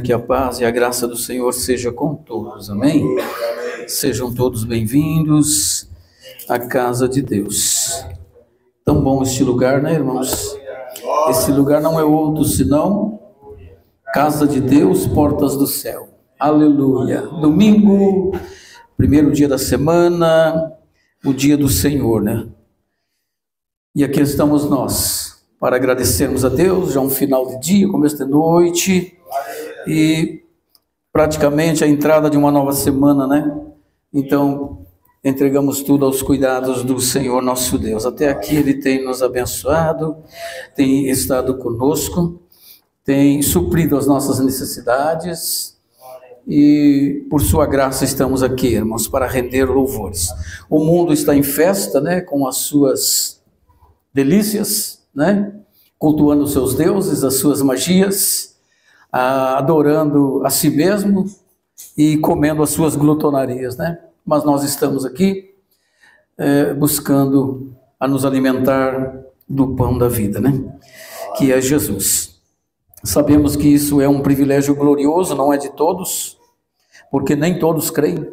Que a paz e a graça do Senhor seja com todos, amém? Sejam todos bem-vindos à casa de Deus. Tão bom este lugar, né, irmãos? Esse lugar não é outro senão casa de Deus, portas do céu. Aleluia. Domingo, primeiro dia da semana, o dia do Senhor, né? E aqui estamos nós para agradecermos a Deus, já um final de dia, começo de noite, e praticamente a entrada de uma nova semana, né? Então, entregamos tudo aos cuidados do Senhor nosso Deus. Até aqui Ele tem nos abençoado, tem estado conosco, tem suprido as nossas necessidades, e por sua graça estamos aqui, irmãos, para render louvores. O mundo está em festa, né? Com as suas delícias, né? Cultuando os seus deuses, as suas magias, adorando a si mesmo e comendo as suas glutonarias, né? Mas nós estamos aqui buscando a nos alimentar do pão da vida, né? Que é Jesus. Sabemos que isso é um privilégio glorioso, não é de todos, porque nem todos creem,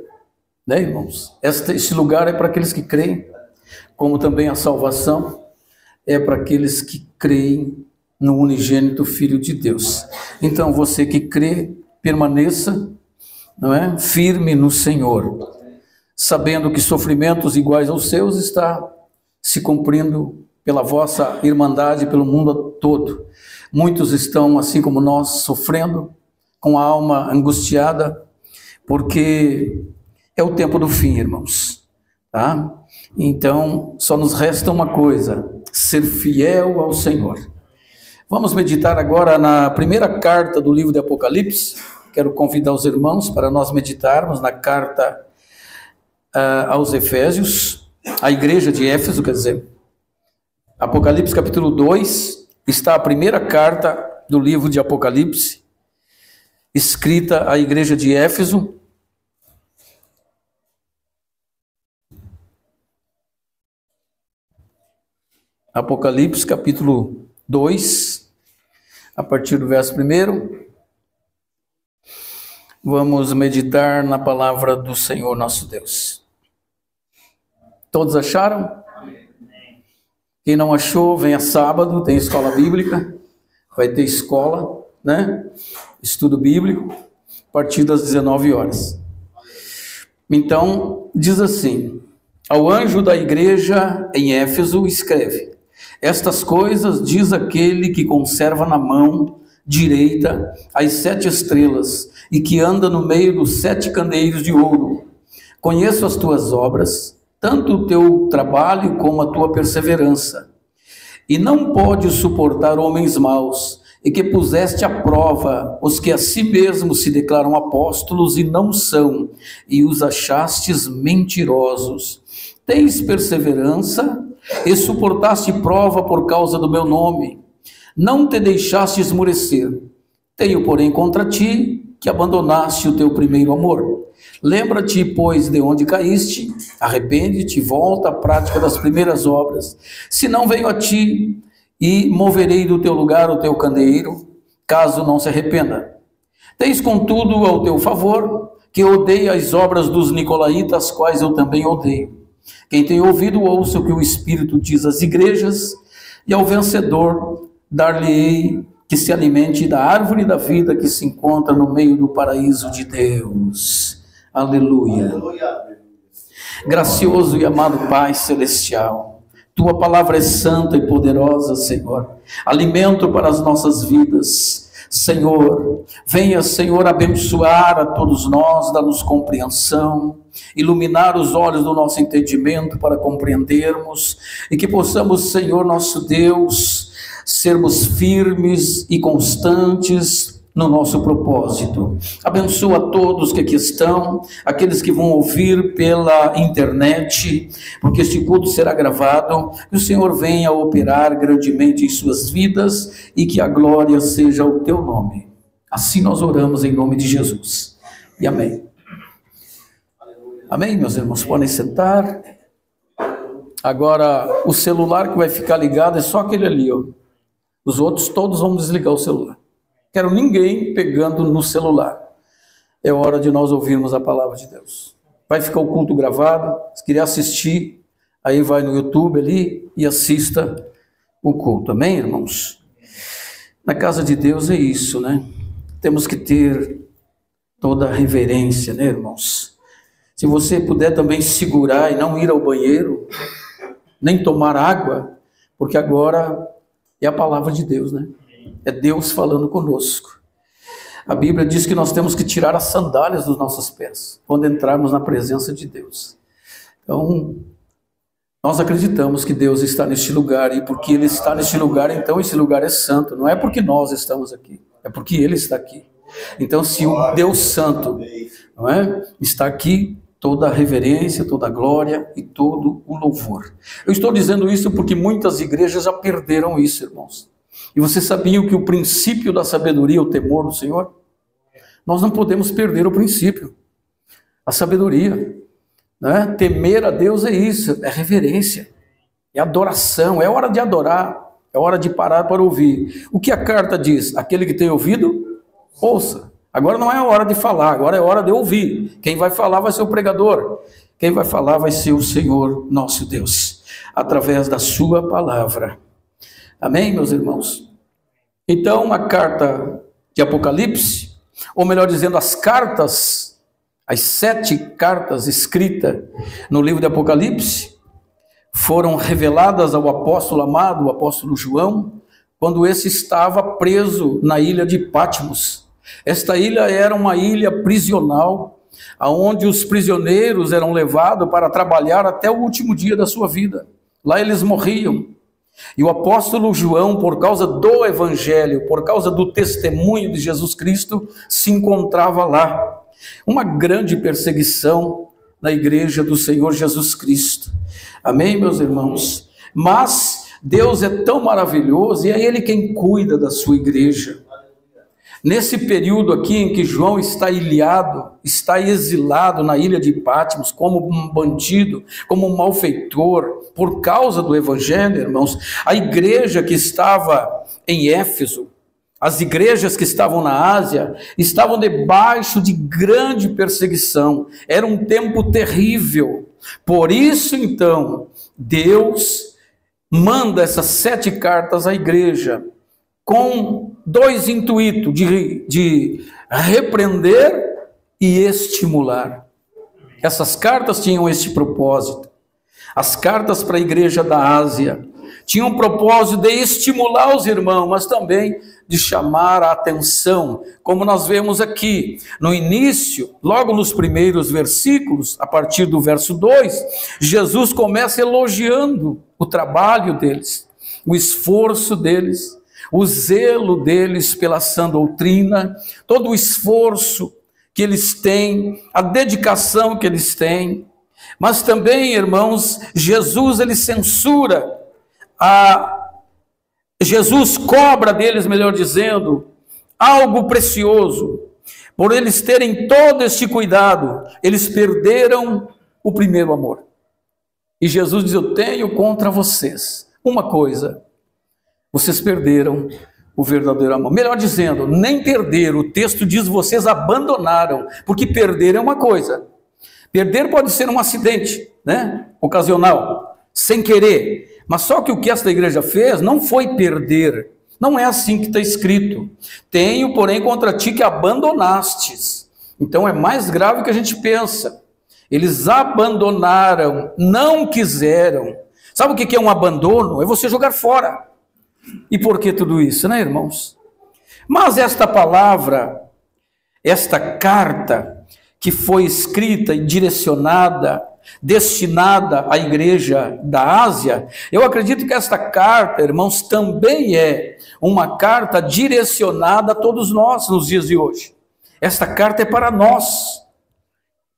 né, irmãos? Este lugar é para aqueles que creem, como também a salvação é para aqueles que creem no unigênito Filho de Deus. Então, você que crê, permaneça, não é? Firme no Senhor, sabendo que sofrimentos iguais aos seus está se cumprindo pela vossa irmandade, pelo mundo todo. Muitos estão, assim como nós, sofrendo, com a alma angustiada, porque é o tempo do fim, irmãos, tá? Então, só nos resta uma coisa: ser fiel ao Senhor. Vamos meditar agora na primeira carta do livro de Apocalipse. Quero convidar os irmãos para nós meditarmos na carta aos Efésios, a igreja de Éfeso, quer dizer. Apocalipse capítulo 2, está a primeira carta do livro de Apocalipse, escrita à igreja de Éfeso. Apocalipse capítulo 2, a partir do verso 1, vamos meditar na palavra do Senhor nosso Deus. Todos acharam? Quem não achou, venha sábado, tem escola bíblica, vai ter escola, né? Estudo bíblico, a partir das 19 horas. Então, diz assim: ao anjo da igreja em Éfeso escreve: estas coisas diz aquele que conserva na mão direita as 7 estrelas e que anda no meio dos 7 candeeiros de ouro. Conheço as tuas obras, tanto o teu trabalho como a tua perseverança, e não podes suportar homens maus, e que puseste à prova os que a si mesmos se declaram apóstolos e não são, e os achastes mentirosos. Tens perseverança e suportaste prova por causa do meu nome. Não te deixaste esmorecer. Tenho, porém, contra ti que abandonaste o teu primeiro amor. Lembra-te, pois, de onde caíste, arrepende-te e volta à prática das primeiras obras. Se não venho a ti e moverei do teu lugar o teu candeeiro, caso não se arrependa. Tens, contudo, ao teu favor que odeia as obras dos nicolaítas, quais eu também odeio. Quem tem ouvido, ouça o que o Espírito diz às igrejas, e ao vencedor dar-lhe-ei que se alimente da árvore da vida que se encontra no meio do paraíso de Deus. Aleluia. Gracioso e amado Pai Celestial, tua palavra é santa e poderosa, Senhor, alimento para as nossas vidas. Senhor, venha, Senhor, abençoar a todos nós, dar-nos compreensão, iluminar os olhos do nosso entendimento para compreendermos, e que possamos, Senhor nosso Deus, sermos firmes e constantes no nosso propósito. Abençoa todos que aqui estão, aqueles que vão ouvir pela internet, porque este culto será gravado. Que o Senhor venha operar grandemente em suas vidas e que a glória seja o teu nome. Assim nós oramos em nome de Jesus. E amém. Amém, meus irmãos, podem sentar. Agora, o celular que vai ficar ligado é só aquele ali, ó. Os outros todos vão desligar o celular. Quero ninguém pegando no celular. É hora de nós ouvirmos a palavra de Deus. Vai ficar o culto gravado, se quiser assistir, aí vai no YouTube ali e assista o culto. Amém, irmãos? Na casa de Deus é isso, né? Temos que ter toda a reverência, né, irmãos? Se você puder também segurar e não ir ao banheiro, nem tomar água, porque agora é a palavra de Deus, né? É Deus falando conosco. A Bíblia diz que nós temos que tirar as sandálias dos nossos pés quando entrarmos na presença de Deus. Então, nós acreditamos que Deus está neste lugar, e porque Ele está neste lugar, então esse lugar é santo. Não é porque nós estamos aqui, é porque Ele está aqui. Então, se o Deus Santo, não é, está aqui, toda a reverência, toda a glória e todo o louvor. Eu estou dizendo isso porque muitas igrejas já perderam isso, irmãos. E vocês sabiam que o princípio da sabedoria é o temor do Senhor? Nós não podemos perder o princípio, a sabedoria, né? Temer a Deus é isso, é reverência, é adoração, é hora de adorar, é hora de parar para ouvir. O que a carta diz? Aquele que tem ouvido, ouça. Agora não é hora de falar, agora é hora de ouvir. Quem vai falar vai ser o pregador, quem vai falar vai ser o Senhor nosso Deus, através da sua palavra. Amém, meus irmãos? Então, a carta de Apocalipse, ou melhor dizendo, as cartas, as 7 cartas escritas no livro de Apocalipse, foram reveladas ao apóstolo amado, o apóstolo João, quando esse estava preso na ilha de Patmos. Esta ilha era uma ilha prisional, onde os prisioneiros eram levados para trabalhar até o último dia da sua vida. Lá eles morriam. E o apóstolo João, por causa do evangelho, por causa do testemunho de Jesus Cristo, se encontrava lá. Uma grande perseguição na igreja do Senhor Jesus Cristo. Amém, meus irmãos? Mas Deus é tão maravilhoso e é Ele quem cuida da sua igreja. Nesse período aqui em que João está ilhado, está exilado na ilha de Patmos, como um bandido, como um malfeitor, por causa do evangelho, irmãos, a igreja que estava em Éfeso, as igrejas que estavam na Ásia, estavam debaixo de grande perseguição. Era um tempo terrível. Por isso, então, Deus manda essas 7 cartas à igreja, com 2 intuitos, de repreender e estimular. Essas cartas tinham este propósito. As cartas para a igreja da Ásia tinham o propósito de estimular os irmãos, mas também de chamar a atenção, como nós vemos aqui, no início, logo nos primeiros versículos, a partir do verso 2, Jesus começa elogiando o trabalho deles, o esforço deles, o zelo deles pela sã doutrina, todo o esforço que eles têm, a dedicação que eles têm. Mas também, irmãos, Jesus ele censura, Jesus cobra deles, melhor dizendo, algo precioso. Por eles terem todo este cuidado, eles perderam o primeiro amor. E Jesus diz: eu tenho contra vocês uma coisa: vocês perderam o verdadeiro amor. Melhor dizendo, nem perderam, o texto diz: vocês abandonaram, porque perder é uma coisa. Perder pode ser um acidente, né? Ocasional, sem querer. Mas só que o que esta igreja fez não foi perder. Não é assim que está escrito. Tenho, porém, contra ti que abandonastes. Então é mais grave do que a gente pensa. Eles abandonaram, não quiseram. Sabe o que é um abandono? É você jogar fora. E por que tudo isso, né, irmãos? Mas esta palavra, esta carta que foi escrita e direcionada, destinada à igreja da Ásia, eu acredito que esta carta, irmãos, também é uma carta direcionada a todos nós nos dias de hoje. Esta carta é para nós,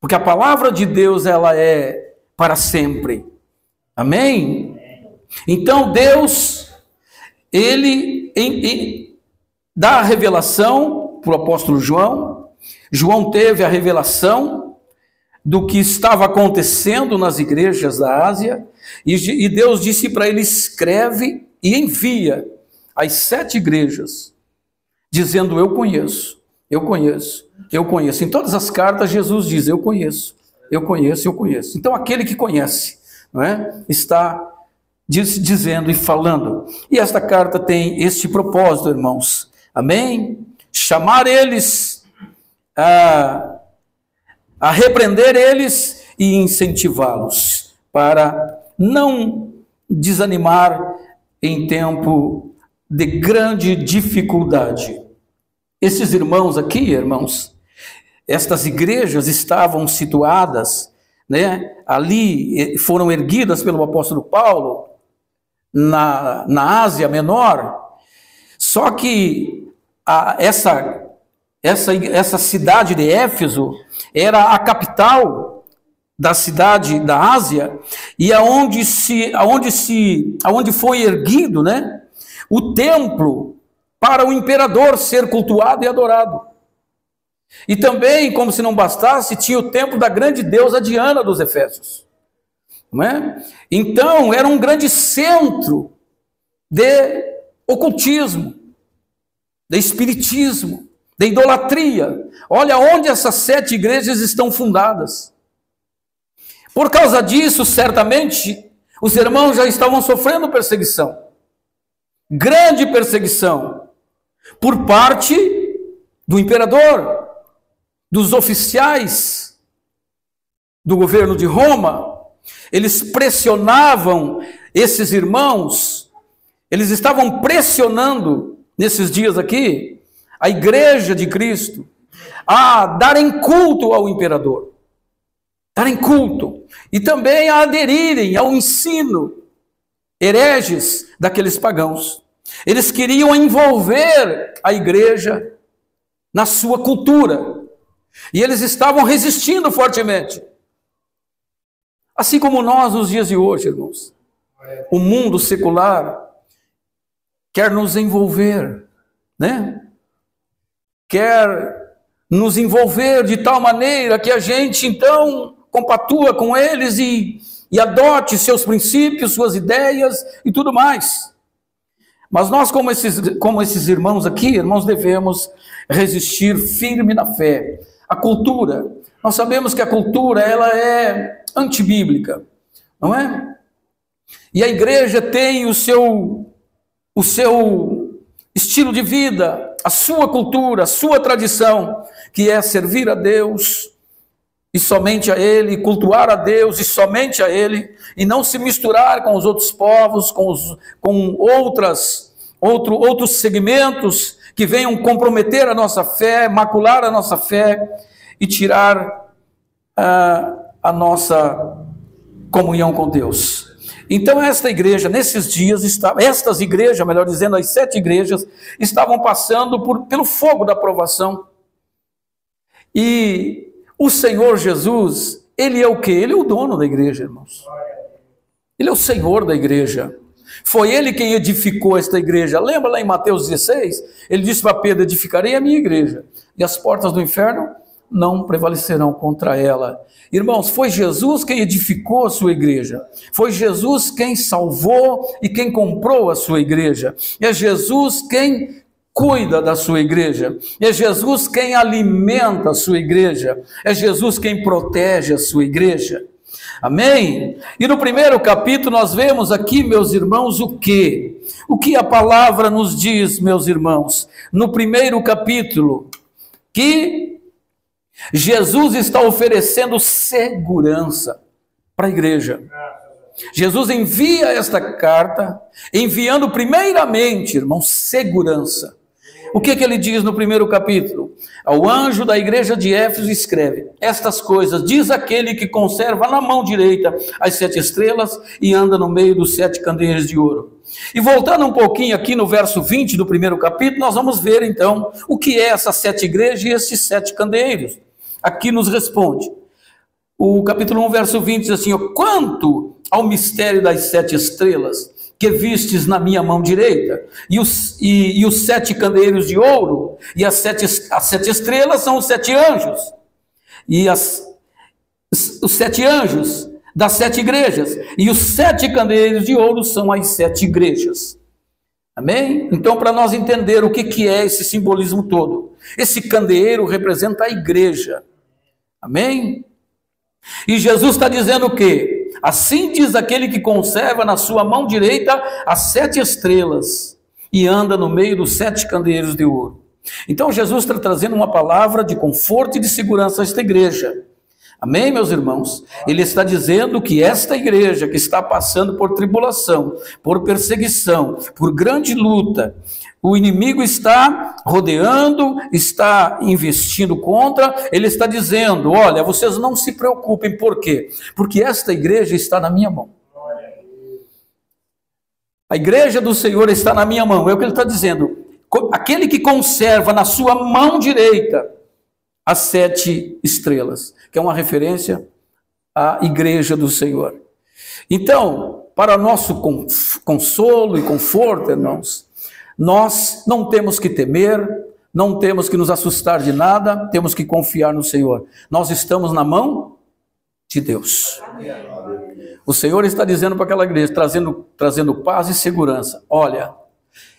porque a palavra de Deus, ela é para sempre. Amém? Então Deus, ele dá a revelação para o apóstolo João. João teve a revelação do que estava acontecendo nas igrejas da Ásia, e Deus disse para ele: escreve e envia às 7 igrejas, dizendo: eu conheço, eu conheço, eu conheço. Em todas as cartas Jesus diz: eu conheço, eu conheço, eu conheço. Então aquele que conhece, não é? Está dizendo e falando. E esta carta tem este propósito, irmãos. Amém? Chamar eles, a repreender eles e incentivá-los para não desanimar em tempo de grande dificuldade. Esses irmãos aqui, irmãos, estas igrejas estavam situadas, né, ali, foram erguidas pelo apóstolo Paulo na Ásia Menor. Só que essa cidade de Éfeso era a capital da cidade da Ásia, e aonde foi erguido, né, o templo para o imperador ser cultuado e adorado. E também, como se não bastasse, tinha o templo da grande deusa Diana dos Efésios, não é? Então era um grande centro de ocultismo, de espiritismo, de idolatria. Olha onde essas 7 igrejas estão fundadas. Por causa disso, certamente, os irmãos já estavam sofrendo perseguição. Grande perseguição. Por parte do imperador, dos oficiais do governo de Roma. Eles pressionavam esses irmãos, eles estavam pressionando, nesses dias aqui, a igreja de Cristo, a darem culto ao imperador. Darem culto. E também a aderirem ao ensino hereges daqueles pagãos. Eles queriam envolver a igreja na sua cultura. E eles estavam resistindo fortemente. Assim como nós nos dias de hoje, irmãos. O mundo secular quer nos envolver, né? Quer nos envolver de tal maneira que a gente, então, compatua com eles e adote seus princípios, suas ideias e tudo mais. Mas nós, como esses irmãos aqui, irmãos, devemos resistir firme na fé. A cultura, nós sabemos que a cultura, ela é antibíblica, não é? E a igreja tem o seu estilo de vida, a sua cultura, a sua tradição, que é servir a Deus e somente a Ele, cultuar a Deus e somente a Ele, e não se misturar com os outros povos, com outros segmentos que venham comprometer a nossa fé, macular a nossa fé e tirar a nossa comunhão com Deus. Então esta igreja, nesses dias, estas igrejas, melhor dizendo, as 7 igrejas, estavam passando pelo fogo da provação. E o Senhor Jesus, Ele é o quê? Ele é o dono da igreja, irmãos. Ele é o Senhor da igreja. Foi Ele quem edificou esta igreja. Lembra lá em Mateus 16? Ele disse para Pedro: edificarei a minha igreja, e as portas do inferno não prevalecerão contra ela. Irmãos, foi Jesus quem edificou a sua igreja. Foi Jesus quem salvou e quem comprou a sua igreja. É Jesus quem cuida da sua igreja. É Jesus quem alimenta a sua igreja. É Jesus quem protege a sua igreja. Amém? E no primeiro capítulo nós vemos aqui, meus irmãos, o quê? O que a palavra nos diz, meus irmãos? No primeiro capítulo, que Jesus está oferecendo segurança para a igreja. Jesus envia esta carta, enviando primeiramente, irmãos, segurança. O que ele diz no primeiro capítulo? Ao anjo da igreja de Éfeso escreve: estas coisas diz aquele que conserva na mão direita as 7 estrelas e anda no meio dos 7 candeeiros de ouro. E voltando um pouquinho aqui no verso 20 do primeiro capítulo, nós vamos ver então o que é essas 7 igrejas e esses 7 candeeiros. Aqui nos responde, o capítulo 1, verso 20 diz assim: quanto ao mistério das 7 estrelas que vistes na minha mão direita, e os 7 candeeiros de ouro, e as 7 estrelas são os 7 anjos, e os 7 anjos das 7 igrejas, e os 7 candeeiros de ouro são as 7 igrejas. Amém? Então, para nós entender o que é esse simbolismo todo, esse candeeiro representa a igreja. Amém? E Jesus está dizendo o quê? Assim diz aquele que conserva na sua mão direita as 7 estrelas e anda no meio dos 7 candeeiros de ouro. Então Jesus está trazendo uma palavra de conforto e de segurança a esta igreja. Amém, meus irmãos? Ele está dizendo que esta igreja que está passando por tribulação, por perseguição, por grande luta, o inimigo está rodeando, está investindo contra, ele está dizendo, olha, vocês não se preocupem, por quê? Porque esta igreja está na minha mão. A igreja do Senhor está na minha mão, é o que ele está dizendo. Aquele que conserva na sua mão direita as 7 estrelas, que é uma referência à igreja do Senhor. Então, para nosso consolo e conforto, irmãos, nós não temos que temer, não temos que nos assustar de nada, temos que confiar no Senhor. Nós estamos na mão de Deus. O Senhor está dizendo para aquela igreja, trazendo paz e segurança. Olha,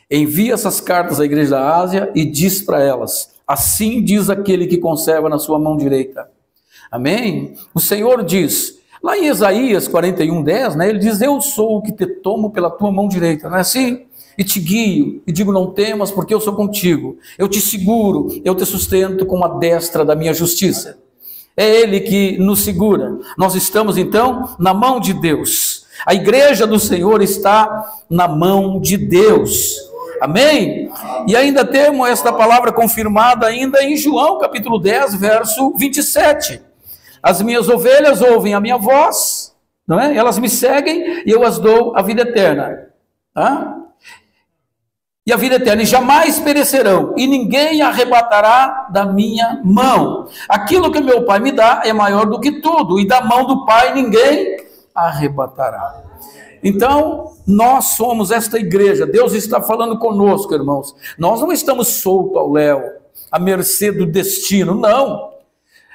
envia essas cartas à igreja da Ásia e diz para elas, assim diz aquele que conserva na sua mão direita. Amém? O Senhor diz, lá em Isaías 41:10, né, ele diz, eu sou o que te tomo pela tua mão direita, não é assim? E te guio, e digo, não temas, porque eu sou contigo. Eu te seguro, eu te sustento com a destra da minha justiça. É Ele que nos segura. Nós estamos, então, na mão de Deus. A igreja do Senhor está na mão de Deus. Amém? E ainda temos esta palavra confirmada ainda em João, capítulo 10, verso 27. As minhas ovelhas ouvem a minha voz, não é? Elas me seguem e eu as dou a vida eterna. Tá? E a vida eterna, e jamais perecerão, e ninguém arrebatará da minha mão. Aquilo que meu Pai me dá é maior do que tudo, e da mão do Pai ninguém arrebatará. Então, nós somos esta igreja, Deus está falando conosco, irmãos. Nós não estamos soltos ao léu, à mercê do destino, não.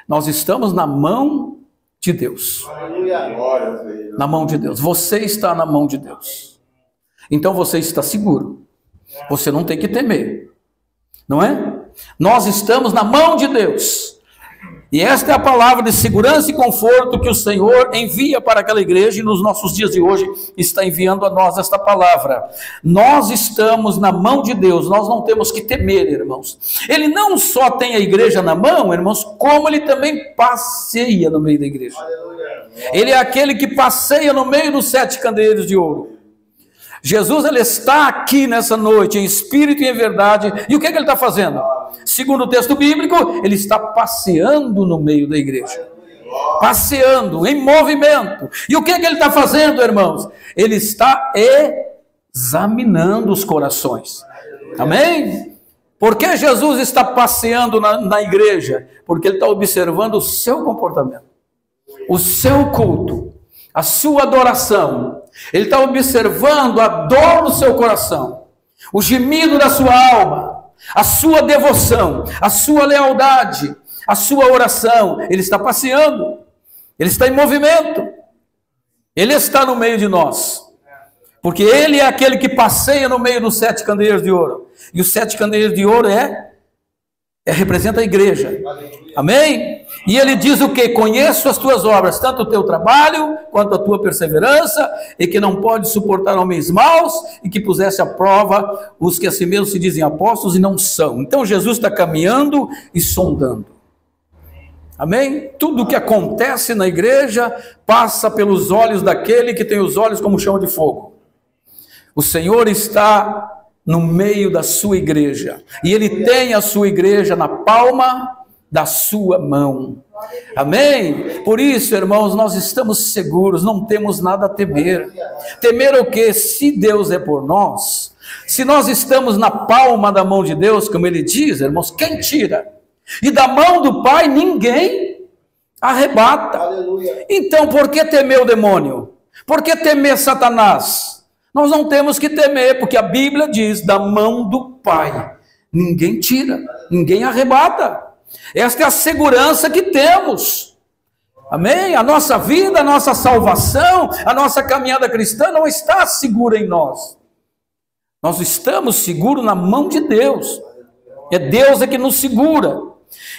Nós estamos na mão de Deus. Na mão de Deus. Você está na mão de Deus. Então você está seguro. Você não tem que temer, não é? Nós estamos na mão de Deus, e esta é a palavra de segurança e conforto que o Senhor envia para aquela igreja, e nos nossos dias de hoje está enviando a nós esta palavra. Nós estamos na mão de Deus, nós não temos que temer, irmãos. Ele não só tem a igreja na mão, irmãos, como ele também passeia no meio da igreja. Ele é aquele que passeia no meio dos 7 candeeiros de ouro. Jesus, ele está aqui nessa noite, em espírito e em verdade, e o que ele está fazendo? Segundo o texto bíblico, ele está passeando no meio da igreja, passeando, em movimento. E o que ele está fazendo, irmãos? Ele está examinando os corações. Amém? Por que Jesus está passeando na igreja? Porque ele está observando o seu comportamento, o seu culto, a sua adoração. Ele está observando a dor do seu coração, o gemido da sua alma, a sua devoção, a sua lealdade, a sua oração. Ele está passeando, ele está em movimento, ele está no meio de nós, porque ele é aquele que passeia no meio dos 7 candeeiros de ouro, e os 7 candeeiros de ouro representa a igreja. Amém? E ele diz o que? Conheço as tuas obras, tanto o teu trabalho, quanto a tua perseverança, e que não pode suportar homens maus, e que pusesse à prova os que a si mesmos se dizem apóstolos e não são. Então Jesus está caminhando e sondando. Amém? Tudo o que acontece na igreja passa pelos olhos daquele que tem os olhos como chama de fogo. O Senhor está no meio da sua igreja, e ele tem a sua igreja na palma da sua mão. Amém? Por isso, irmãos, nós estamos seguros, não temos nada a temer. Temer o quê? Se Deus é por nós, se nós estamos na palma da mão de Deus, como ele diz, irmãos, quem tira? E da mão do Pai ninguém arrebata. Então, por que temer o demônio? Por que temer Satanás? Nós não temos que temer, porque a Bíblia diz, da mão do Pai ninguém tira, ninguém arrebata. Esta é a segurança que temos. Amém? A nossa vida, a nossa salvação, a nossa caminhada cristã não está segura em nós. Nós estamos seguros na mão de Deus. É Deus que nos segura.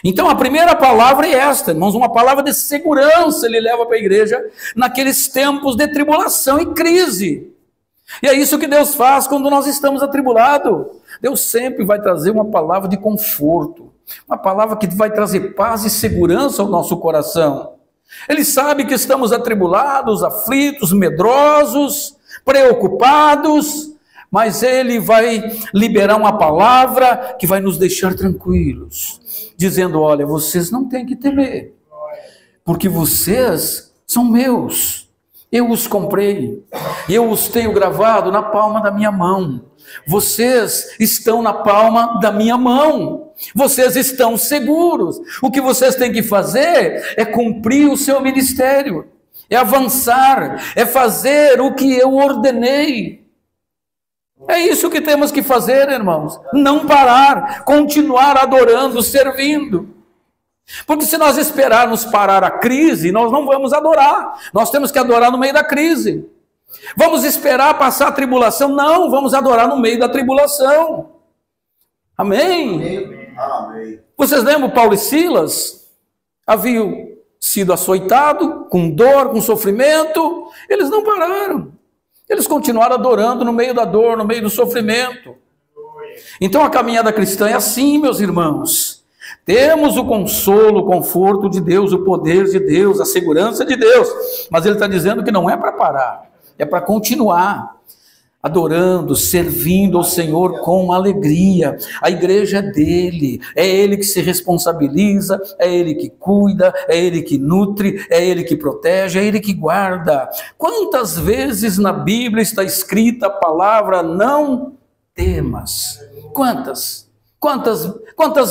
Então a primeira palavra é esta, irmãos, uma palavra de segurança ele leva para a igreja naqueles tempos de tribulação e crise. E é isso que Deus faz quando nós estamos atribulados. Deus sempre vai trazer uma palavra de conforto, uma palavra que vai trazer paz e segurança ao nosso coração. Ele sabe que estamos atribulados, aflitos, medrosos, preocupados, mas Ele vai liberar uma palavra que vai nos deixar tranquilos, dizendo, olha, vocês não têm que temer, porque vocês são meus, eu os comprei, eu os tenho gravado na palma da minha mão, vocês estão na palma da minha mão, vocês estão seguros, o que vocês têm que fazer é cumprir o seu ministério, é avançar, é fazer o que eu ordenei. É isso que temos que fazer, irmãos, não parar, continuar adorando, servindo. Porque se nós esperarmos parar a crise, nós não vamos adorar, nós temos que adorar no meio da crise. Vamos esperar passar a tribulação? Não, vamos adorar no meio da tribulação. Amém? Amém. Vocês lembram Paulo e Silas? Haviam sido açoitados, com dor, com sofrimento, eles não pararam. Eles continuaram adorando no meio da dor, no meio do sofrimento. Então a caminhada cristã é assim, meus irmãos. Temos o consolo, o conforto de Deus, o poder de Deus, a segurança de Deus. Mas ele está dizendo que não é para parar, é para continuar adorando, servindo ao Senhor com alegria. A igreja é dele, é ele que se responsabiliza, é ele que cuida, é ele que nutre, é ele que protege, é ele que guarda. Quantas vezes na Bíblia está escrita a palavra não temas? Quantas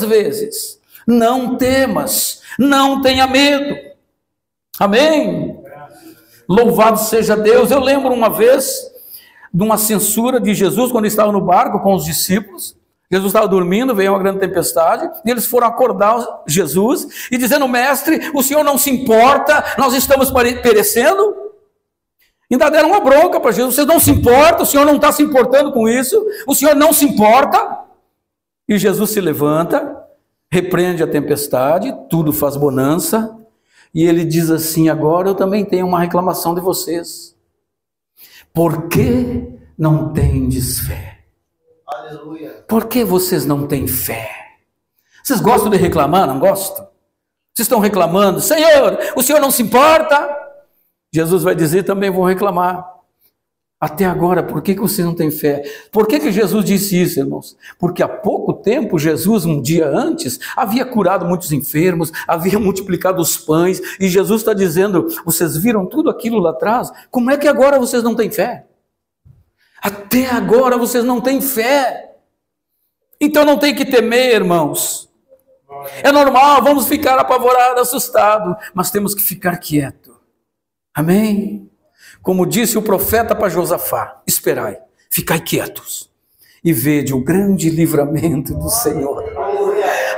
vezes? Não temas, não tenha medo. Amém? Louvado seja Deus. Eu lembro uma vez de uma censura de Jesus, quando ele estava no barco com os discípulos. Jesus estava dormindo, veio uma grande tempestade, e eles foram acordar Jesus, e dizendo, mestre, o senhor não se importa, nós estamos perecendo? Ainda deram uma bronca para Jesus, vocês não se importam, o senhor não está se importando com isso, o senhor não se importa? E Jesus se levanta, repreende a tempestade, tudo faz bonança, e ele diz assim, agora eu também tenho uma reclamação de vocês. Por que não tendes fé? Aleluia. Por que vocês não têm fé? Vocês gostam de reclamar, não gostam? Vocês estão reclamando, Senhor, o Senhor não se importa? Jesus vai dizer, também vou reclamar. Até agora, por que vocês não têm fé? Por que Jesus disse isso, irmãos? Porque há pouco tempo, Jesus, um dia antes, havia curado muitos enfermos, havia multiplicado os pães, e Jesus está dizendo, vocês viram tudo aquilo lá atrás? Como é que agora vocês não têm fé? Até agora vocês não têm fé. Então não tem que temer, irmãos. É normal, vamos ficar apavorados, assustados, mas temos que ficar quietos. Amém? Como disse o profeta para Josafá, esperai, ficai quietos e vede o grande livramento do Senhor.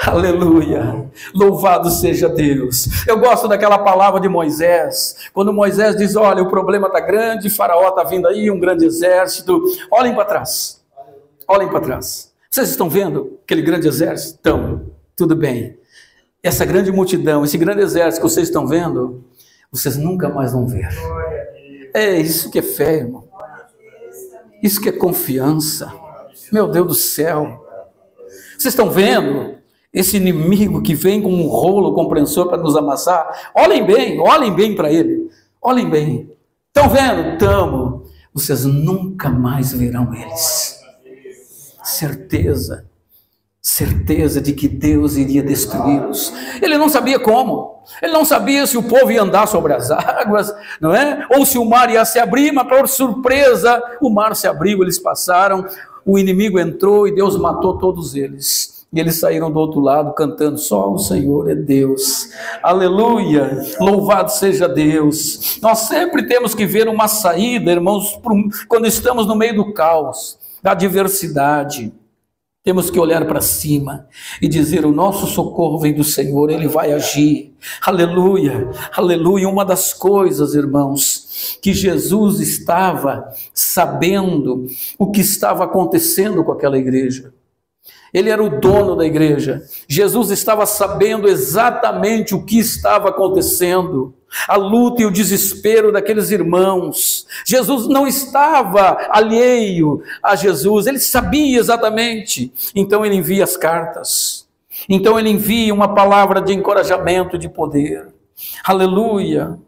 Aleluia, louvado seja Deus. Eu gosto daquela palavra de Moisés, quando Moisés diz, olha, o problema está grande, Faraó está vindo aí, um grande exército, olhem para trás, olhem para trás. Vocês estão vendo aquele grande exército? Então, tudo bem, essa grande multidão, esse grande exército que vocês estão vendo, vocês nunca mais vão ver. É isso que é fé, irmão. Isso que é confiança. Meu Deus do céu. Vocês estão vendo esse inimigo que vem com um rolo compressor para nos amassar? Olhem bem para ele. Olhem bem. Estão vendo? Estamos. Vocês nunca mais verão eles. Certeza de que Deus iria destruí-los. Ele não sabia como. Ele não sabia se o povo ia andar sobre as águas, não é? Ou se o mar ia se abrir, mas por surpresa, o mar se abriu, eles passaram, o inimigo entrou e Deus matou todos eles. E eles saíram do outro lado cantando, só o Senhor é Deus. Aleluia, louvado seja Deus. Nós sempre temos que ver uma saída, irmãos, quando estamos no meio do caos, da adversidade. Temos que olhar para cima e dizer: o nosso socorro vem do Senhor, Ele vai agir. Aleluia, aleluia. Uma das coisas, irmãos, que Jesus estava sabendo o que estava acontecendo com aquela igreja. Ele era o dono da igreja. Jesus estava sabendo exatamente o que estava acontecendo, a luta e o desespero daqueles irmãos. Jesus não estava alheio a Jesus, ele sabia exatamente. Então ele envia as cartas, então ele envia uma palavra de encorajamento, de poder. Aleluia,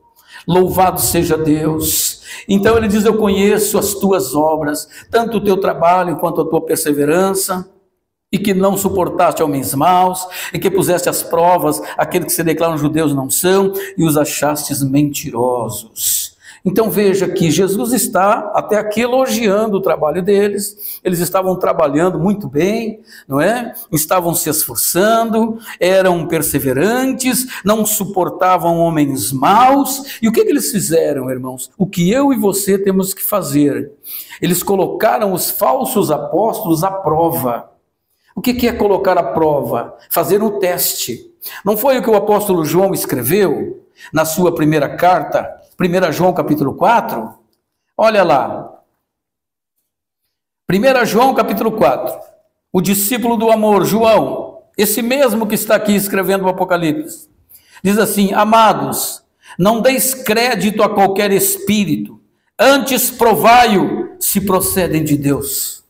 louvado seja Deus. Então ele diz: eu conheço as tuas obras, tanto o teu trabalho quanto a tua perseverança, e que não suportaste homens maus, e que puseste às provas aqueles que se declaram judeus não são, e os achastes mentirosos. Então veja que Jesus está até aqui elogiando o trabalho deles. Eles estavam trabalhando muito bem, não é? Estavam se esforçando, eram perseverantes, não suportavam homens maus. E o que eles fizeram, irmãos? O que eu e você temos que fazer? Eles colocaram os falsos apóstolos à prova. O que é colocar à prova? Fazer um teste. Não foi o que o apóstolo João escreveu na sua primeira carta, 1 João capítulo 4? Olha lá. 1 João capítulo 4. O discípulo do amor, João, esse mesmo que está aqui escrevendo o Apocalipse, diz assim: amados, não deis crédito a qualquer espírito, antes provai-o se procedem de Deus.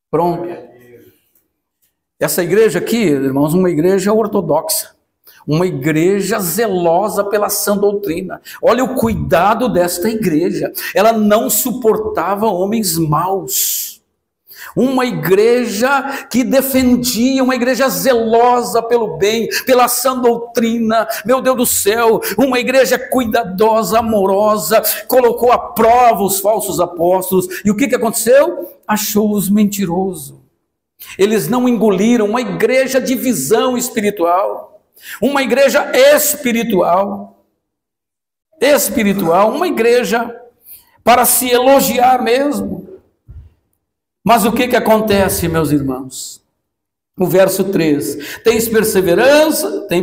Pronto. Essa igreja aqui, irmãos, uma igreja ortodoxa, uma igreja zelosa pela sã doutrina. Olha o cuidado desta igreja, ela não suportava homens maus. Uma igreja que defendia, uma igreja zelosa pelo bem, pela sã doutrina, meu Deus do céu, uma igreja cuidadosa, amorosa, colocou à prova os falsos apóstolos. E o que aconteceu? Achou-os mentirosos. Eles não engoliram. Uma igreja de visão espiritual, uma igreja espiritual, uma igreja para se elogiar mesmo. Mas o que acontece, meus irmãos? O verso 3, tem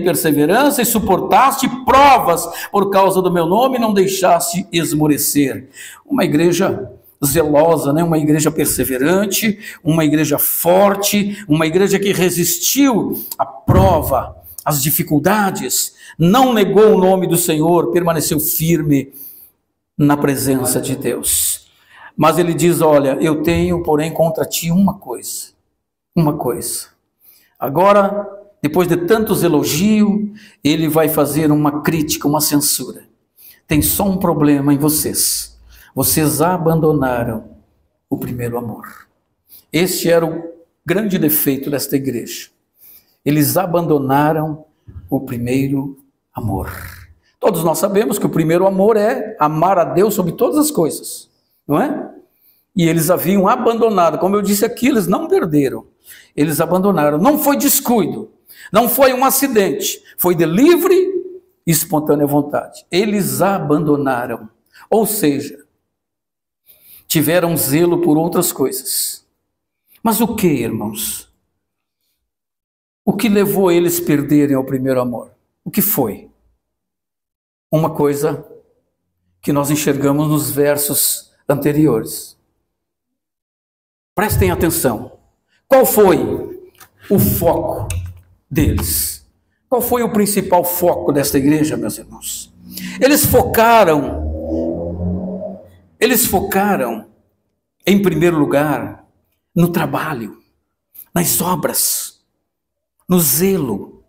perseverança e suportaste provas por causa do meu nome e não deixaste esmorecer. Uma igreja zelosa, né? Uma igreja perseverante, uma igreja forte, uma igreja que resistiu à prova, às dificuldades, não negou o nome do Senhor, permaneceu firme na presença de Deus. Mas ele diz: olha, eu tenho, porém, contra ti uma coisa. Agora, depois de tantos elogios, ele vai fazer uma crítica, uma censura. Tem só um problema em vocês. Vocês abandonaram o primeiro amor. Este era o grande defeito desta igreja. Eles abandonaram o primeiro amor. Todos nós sabemos que o primeiro amor é amar a Deus sobre todas as coisas, não é? E eles haviam abandonado, como eu disse aqui, eles não perderam. Eles abandonaram. Não foi descuido, não foi um acidente, foi de livre e espontânea vontade. Eles abandonaram, ou seja, tiveram zelo por outras coisas. Mas o que, irmãos? O que levou eles a perderem ao primeiro amor? O que foi? Uma coisa que nós enxergamos nos versos anteriores. Prestem atenção. Qual foi o foco deles? Qual foi o principal foco desta igreja, meus irmãos? Eles focaram, em primeiro lugar, no trabalho, nas obras, no zelo,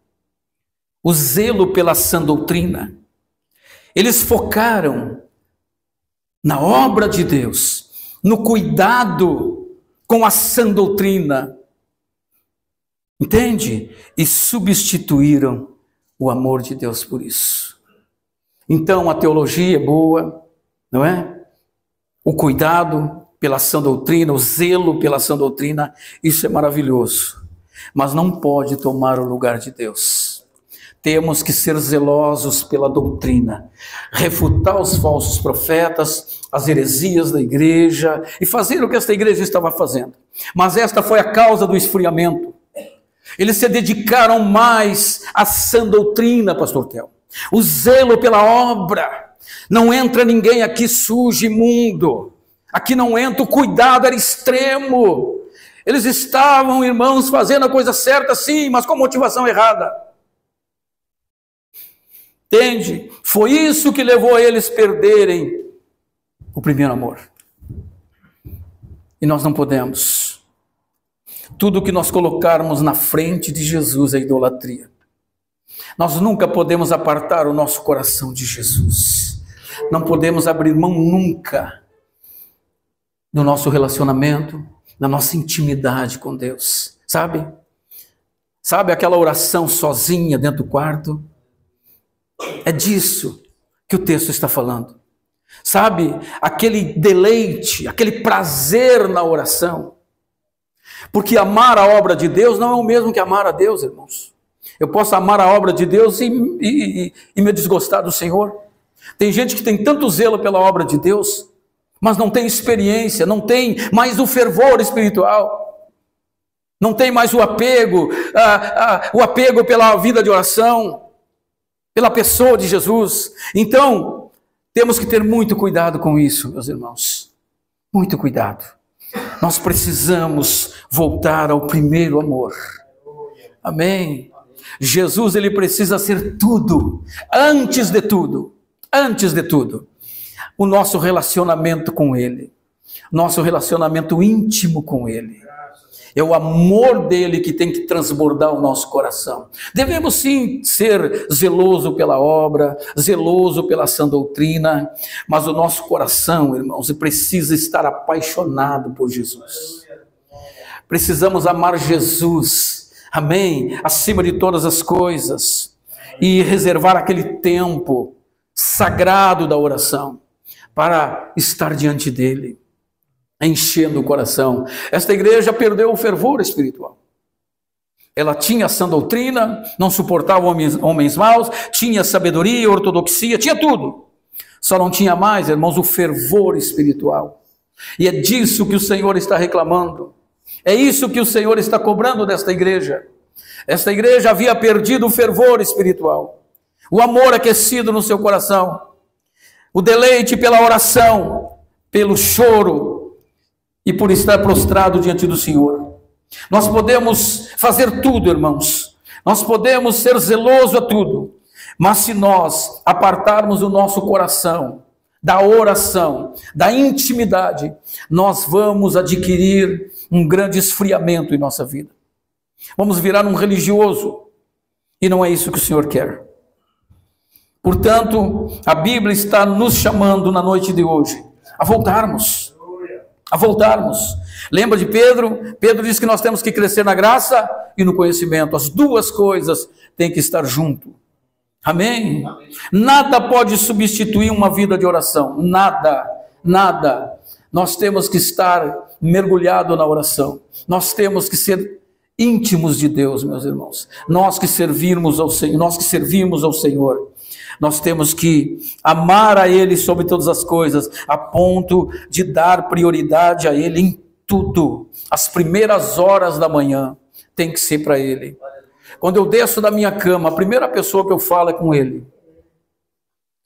o zelo pela sã doutrina. Eles focaram na obra de Deus, no cuidado com a sã doutrina, entende? E substituíram o amor de Deus por isso. Então a teologia é boa, não é? O cuidado pela sã doutrina, o zelo pela sã doutrina, isso é maravilhoso, mas não pode tomar o lugar de Deus. Temos que ser zelosos pela doutrina, refutar os falsos profetas, as heresias da igreja e fazer o que esta igreja estava fazendo. Mas esta foi a causa do esfriamento. Eles se dedicaram mais à sã doutrina, pastor Theo. O zelo pela obra. Não entra ninguém aqui sujo, imundo. Aqui não entra, o cuidado era extremo. Eles estavam, irmãos, fazendo a coisa certa, sim, mas com motivação errada. Entende? Foi isso que levou eles a perderem o primeiro amor. E nós não podemos. Tudo que nós colocarmos na frente de Jesus é idolatria. Nós nunca podemos apartar o nosso coração de Jesus. Não podemos abrir mão nunca do nosso relacionamento, da nossa intimidade com Deus. Sabe? Sabe aquela oração sozinha dentro do quarto? É disso que o texto está falando. Sabe? Aquele deleite, aquele prazer na oração. Porque amar a obra de Deus não é o mesmo que amar a Deus, irmãos. Eu posso amar a obra de Deus e me desgostar do Senhor. Tem gente que tem tanto zelo pela obra de Deus, mas não tem experiência, não tem mais o fervor espiritual, não tem mais o apego pela vida de oração, pela pessoa de Jesus. Então, temos que ter muito cuidado com isso, meus irmãos. Muito cuidado. Nós precisamos voltar ao primeiro amor. Amém. Jesus, ele precisa ser tudo, antes de tudo, o nosso relacionamento com ele, nosso relacionamento íntimo com ele. É o amor dele que tem que transbordar o nosso coração. Devemos sim ser zeloso pela obra, zeloso pela sã doutrina, mas o nosso coração, irmãos, precisa estar apaixonado por Jesus. Precisamos amar Jesus, amém, acima de todas as coisas, e reservar aquele tempo sagrado da oração para estar diante dele, enchendo o coração. Esta igreja perdeu o fervor espiritual. Ela tinha a sã doutrina, não suportava homens maus, tinha sabedoria, ortodoxia, tinha tudo. Só não tinha mais, irmãos, o fervor espiritual. E é disso que o Senhor está reclamando. É isso que o Senhor está cobrando desta igreja. Esta igreja havia perdido o fervor espiritual, o amor aquecido no seu coração, o deleite pela oração, pelo choro e por estar prostrado diante do Senhor. Nós podemos fazer tudo, irmãos. Nós podemos ser zelosos a tudo. Mas se nós apartarmos o nosso coração da oração, da intimidade, nós vamos adquirir um grande esfriamento em nossa vida. Vamos virar um religioso. E não é isso que o Senhor quer. Portanto, a Bíblia está nos chamando na noite de hoje a voltarmos. A voltarmos. Lembra de Pedro? Pedro disse que nós temos que crescer na graça e no conhecimento. As duas coisas têm que estar junto. Amém? Amém. Nada pode substituir uma vida de oração. Nada, nada. Nós temos que estar mergulhado na oração. Nós temos que ser íntimos de Deus, meus irmãos. Nós que servimos ao Senhor, nós temos que amar a Ele sobre todas as coisas, a ponto de dar prioridade a Ele em tudo. As primeiras horas da manhã tem que ser para Ele. Quando eu desço da minha cama, a primeira pessoa que eu falo é com Ele.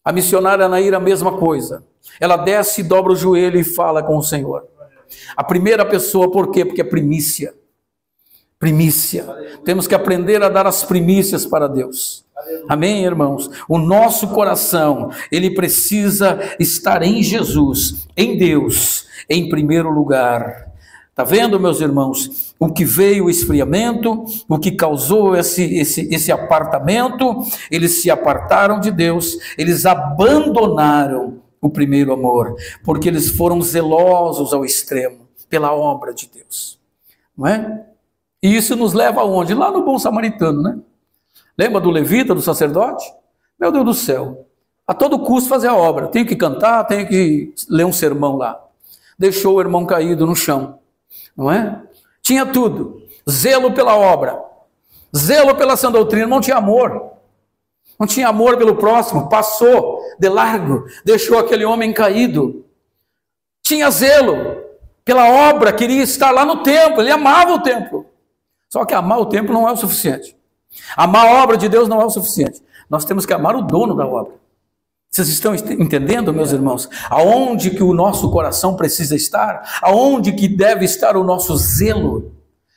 A missionária Naira, a mesma coisa. Ela desce e dobra o joelho e fala com o Senhor. A primeira pessoa, por quê? Porque é primícia. Primícia. Temos que aprender a dar as primícias para Deus. Amém, irmãos? O nosso coração, ele precisa estar em Jesus, em Deus, em primeiro lugar. Está vendo, meus irmãos? O que veio o esfriamento, o que causou esse apartamento, eles se apartaram de Deus, eles abandonaram o primeiro amor, porque eles foram zelosos ao extremo pela obra de Deus. Não é? E isso nos leva aonde? Lá no Bom Samaritano, né? Lembra do levita, do sacerdote? Meu Deus do céu, a todo custo fazer a obra. Tenho que cantar, tenho que ler um sermão lá. Deixou o irmão caído no chão, não é? Tinha tudo, zelo pela obra, zelo pela sã doutrina, não tinha amor. Não tinha amor pelo próximo, passou de largo, deixou aquele homem caído. tinha zelo pela obra, queria estar lá no templo, ele amava o templo. Só que amar o templo não é o suficiente. Amar a obra de Deus não é o suficiente. Nós temos que amar o dono da obra. Vocês estão entendendo, meus irmãos? Aonde que o nosso coração precisa estar? Aonde que deve estar o nosso zelo?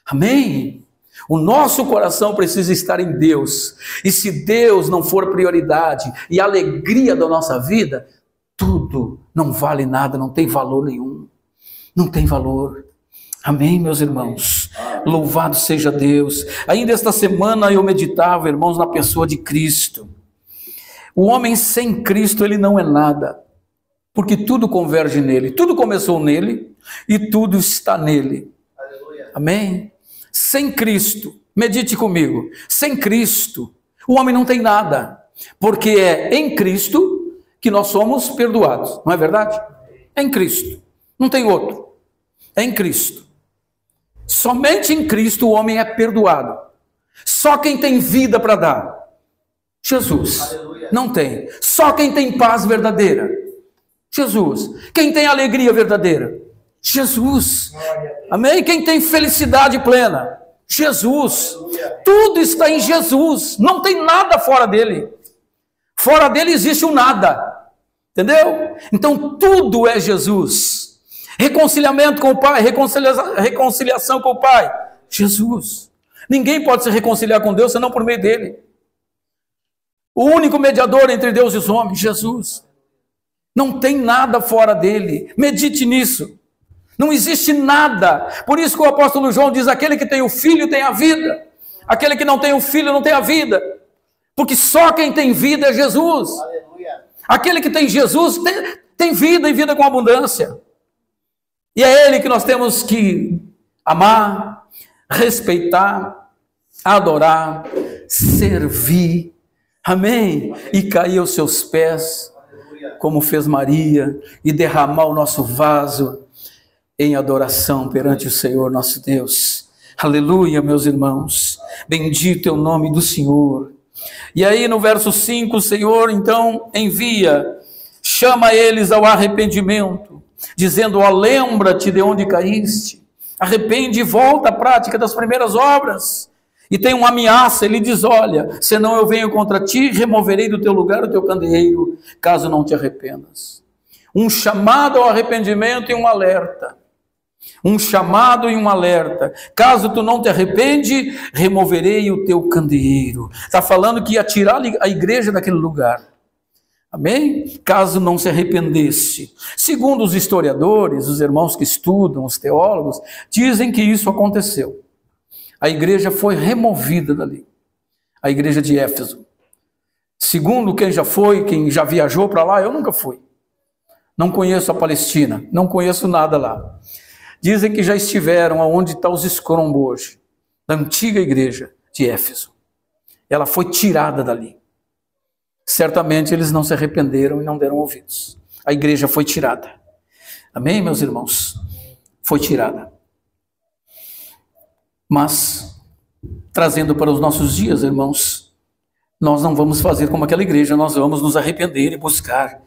Amém? O nosso coração precisa estar em Deus. E se Deus não for prioridade e a alegria da nossa vida, tudo não vale nada, não tem valor nenhum. Não tem valor. Amém, meus irmãos? Louvado seja Deus. Ainda esta semana eu meditava, irmãos, na pessoa de Cristo. O homem sem Cristo, ele não é nada, porque tudo converge nele, tudo começou nele e tudo está nele. Aleluia. Amém? Sem Cristo, medite comigo, sem Cristo, o homem não tem nada, porque é em Cristo que nós somos perdoados, não é verdade? É em Cristo, não tem outro, é em Cristo. Somente em Cristo o homem é perdoado. Só quem tem vida para dar, Jesus. Aleluia. Não tem. Só quem tem paz verdadeira, Jesus. Quem tem alegria verdadeira, Jesus. Amém? Quem tem felicidade plena, Jesus. Tudo está em Jesus. Não tem nada fora dele. Fora dele existe o nada. Entendeu? Então tudo é Jesus. Reconciliamento com o Pai, reconciliação com o Pai, Jesus. Ninguém pode se reconciliar com Deus senão por meio dele. O único mediador entre Deus e os homens, Jesus. Não tem nada fora dele. Medite nisso. Não existe nada. Por isso que o apóstolo João diz: aquele que tem o Filho tem a vida. Aquele que não tem o Filho não tem a vida. Porque só quem tem vida é Jesus. Aleluia. Aquele que tem Jesus tem vida e vida com abundância. E é Ele que nós temos que amar, respeitar, adorar, servir. Amém? E cair aos seus pés, como fez Maria, e derramar o nosso vaso em adoração perante o Senhor nosso Deus. Aleluia, meus irmãos. Bendito é o nome do Senhor. E aí no verso 5, o Senhor então envia, chama eles ao arrependimento, dizendo: ó, lembra-te de onde caíste, arrepende e volta à prática das primeiras obras. E tem uma ameaça, ele diz: olha, senão eu venho contra ti, removerei do teu lugar o teu candeeiro, caso não te arrependas. Um chamado ao arrependimento e um alerta. Um chamado e um alerta. Caso tu não te arrepende, removerei o teu candeeiro. Está falando que ia tirar a igreja daquele lugar. Amém? Caso não se arrependesse. Segundo os historiadores, os irmãos que estudam, os teólogos, dizem que isso aconteceu. A igreja foi removida dali. A igreja de Éfeso. Segundo quem já foi, quem já viajou para lá, eu nunca fui. Não conheço a Palestina, não conheço nada lá. Dizem que já estiveram aonde está os escombros hoje, da antiga igreja de Éfeso. Ela foi tirada dali. Certamente eles não se arrependeram e não deram ouvidos. A igreja foi tirada. Amém, meus irmãos? Foi tirada. Mas, trazendo para os nossos dias, irmãos, nós não vamos fazer como aquela igreja, nós vamos nos arrepender e buscar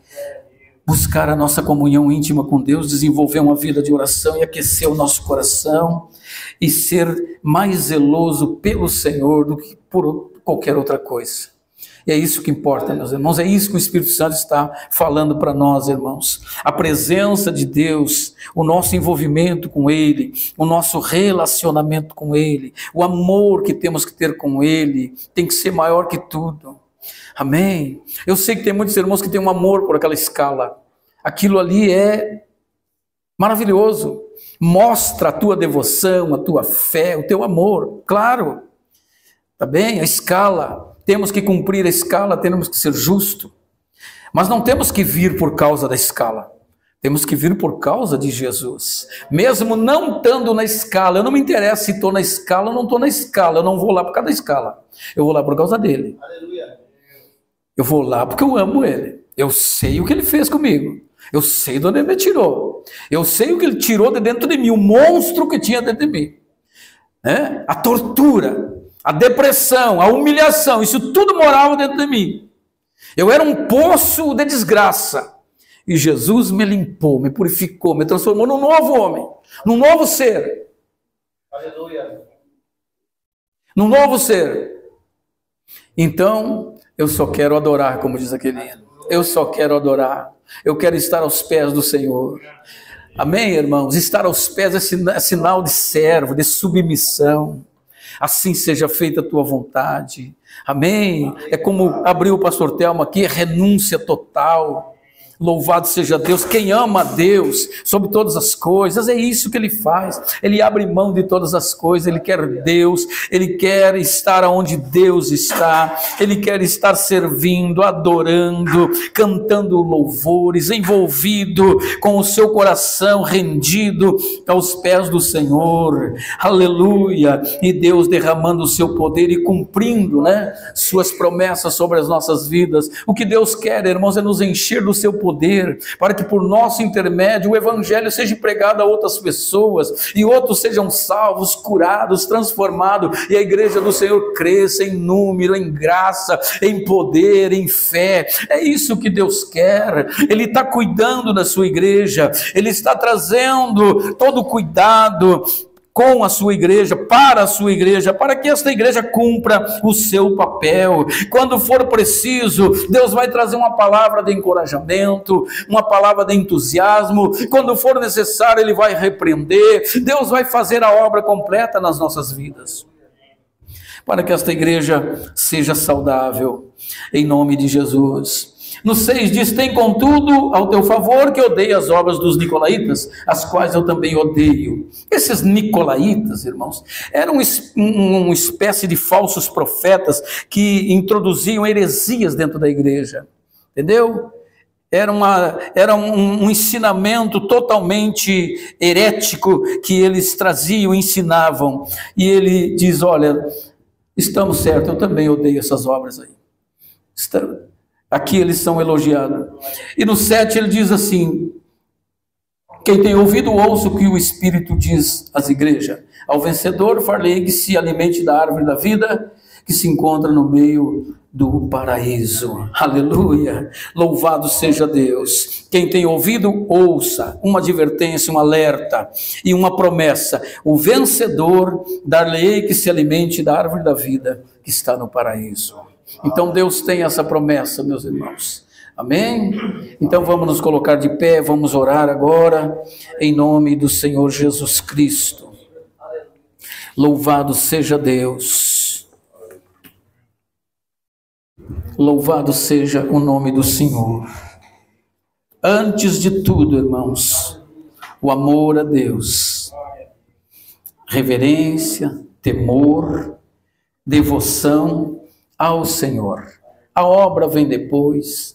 a nossa comunhão íntima com Deus, desenvolver uma vida de oração e aquecer o nosso coração e ser mais zeloso pelo Senhor do que por qualquer outra coisa. E é isso que importa, meus irmãos, é isso que o Espírito Santo está falando para nós, irmãos. A presença de Deus, o nosso envolvimento com Ele, o nosso relacionamento com Ele, o amor que temos que ter com Ele, tem que ser maior que tudo. Amém? Eu sei que tem muitos irmãos que têm um amor por aquela escala. Aquilo ali é maravilhoso. Mostra a tua devoção, a tua fé, o teu amor, claro. Tá bem? A escala. Temos que cumprir a escala, temos que ser justo. Mas não temos que vir por causa da escala. Temos que vir por causa de Jesus. Mesmo não estando na escala, eu não me interessa se estou na escala ou não estou na escala. Eu não vou lá por causa da escala. Eu vou lá por causa dele. Aleluia. Eu vou lá porque eu amo ele. Eu sei o que ele fez comigo. Eu sei de onde ele me tirou. Eu sei o que ele tirou de dentro de mim. O monstro que tinha dentro de mim. A tortura. A depressão, a humilhação, isso tudo morava dentro de mim. Eu era um poço de desgraça. E Jesus me limpou, me purificou, me transformou num novo homem, num novo ser. Aleluia. Num novo ser. Então, eu só quero adorar, como diz aquele hino. Eu só quero adorar. Eu quero estar aos pés do Senhor. Amém, irmãos? Estar aos pés é sinal de servo, de submissão. Assim seja feita a tua vontade. Amém? É como abriu o pastor Telmo aqui, renúncia total. Louvado seja Deus, quem ama a Deus sobre todas as coisas, é isso que ele faz, ele abre mão de todas as coisas, ele quer Deus, ele quer estar onde Deus está, ele quer estar servindo, adorando, cantando louvores, envolvido com o seu coração rendido aos pés do Senhor, aleluia, e Deus derramando o seu poder e cumprindo, né, suas promessas sobre as nossas vidas. O que Deus quer, irmãos, é nos encher do seu poder, para que por nosso intermédio o evangelho seja pregado a outras pessoas, e outros sejam salvos, curados, transformados, e a igreja do Senhor cresça em número, em graça, em poder, em fé. É isso que Deus quer. Ele está cuidando da sua igreja, Ele está trazendo todo o cuidado com a sua igreja, para que esta igreja cumpra o seu papel. Quando for preciso, Deus vai trazer uma palavra de encorajamento, uma palavra de entusiasmo. Quando for necessário, Ele vai repreender. Deus vai fazer a obra completa nas nossas vidas, para que esta igreja seja saudável, em nome de Jesus. No 6 diz: tem contudo ao teu favor que odeio as obras dos nicolaítas, as quais eu também odeio. Esses nicolaítas, irmãos, eram uma espécie de falsos profetas que introduziam heresias dentro da igreja, entendeu? Era um ensinamento totalmente herético que eles traziam, ensinavam. E ele diz: olha, estamos certos, eu também odeio essas obras aí. Aqui eles são elogiados. E no 7 ele diz assim: quem tem ouvido, ouça o que o Espírito diz às igrejas. Ao vencedor, far-lhe que se alimente da árvore da vida, que se encontra no meio do paraíso. Aleluia! Louvado seja Deus. Quem tem ouvido, ouça. Uma advertência, um alerta e uma promessa. O vencedor, dar-lhe que se alimente da árvore da vida, que está no paraíso. Então Deus tem essa promessa, meus irmãos. Amém? Então vamos nos colocar de pé, vamos orar agora, em nome do Senhor Jesus Cristo. Louvado seja Deus. Louvado seja o nome do Senhor. Antes de tudo, irmãos, o amor a Deus, reverência, temor, devoção ao Senhor. A obra vem depois.